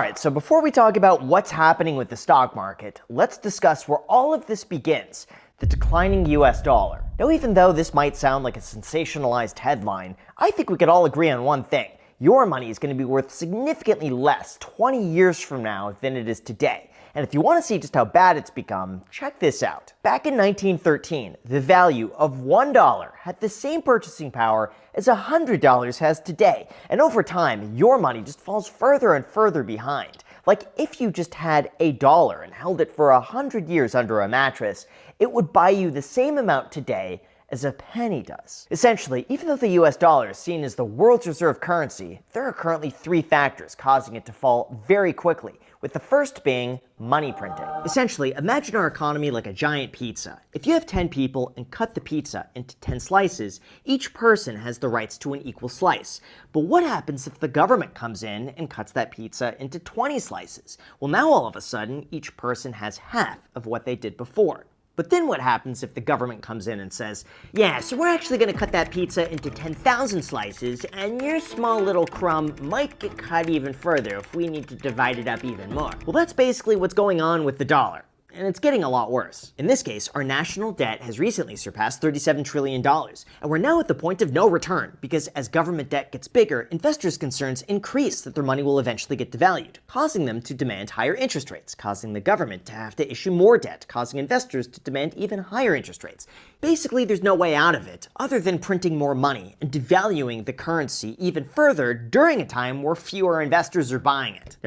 Alright, so before we talk about what's happening with the stock market, let's discuss where all of this begins, the declining US dollar. Now, even though this might sound like a sensationalized headline, I think we could all agree on one thing. Your money is going to be worth significantly less 20 years from now than it is today. And if you want to see just how bad it's become, check this out. Back in 1913, the value of $1 had the same purchasing power as $100 has today. And over time, your money just falls further and further behind. Like if you just had $1 and held it for 100 years under a mattress, it would buy you the same amount today as a penny does. Essentially, even though the US dollar is seen as the world's reserve currency, there are currently three factors causing it to fall very quickly, with the first being money printing. Essentially, imagine our economy like a giant pizza. If you have 10 people and cut the pizza into 10 slices, each person has the rights to an equal slice. But what happens if the government comes in and cuts that pizza into 20 slices? Well, now all of a sudden, each person has half of what they did before. But then what happens if the government comes in and says, yeah, so we're actually going to cut that pizza into 10,000 slices, and your small little crumb might get cut even further if we need to divide it up even more. Well, that's basically what's going on with the dollar. And it's getting a lot worse. In this case, our national debt has recently surpassed $37 trillion, and we're now at the point of no return, because as government debt gets bigger, investors' concerns increase that their money will eventually get devalued, causing them to demand higher interest rates, causing the government to have to issue more debt, causing investors to demand even higher interest rates. Basically, there's no way out of it, other than printing more money and devaluing the currency even further during a time where fewer investors are buying it.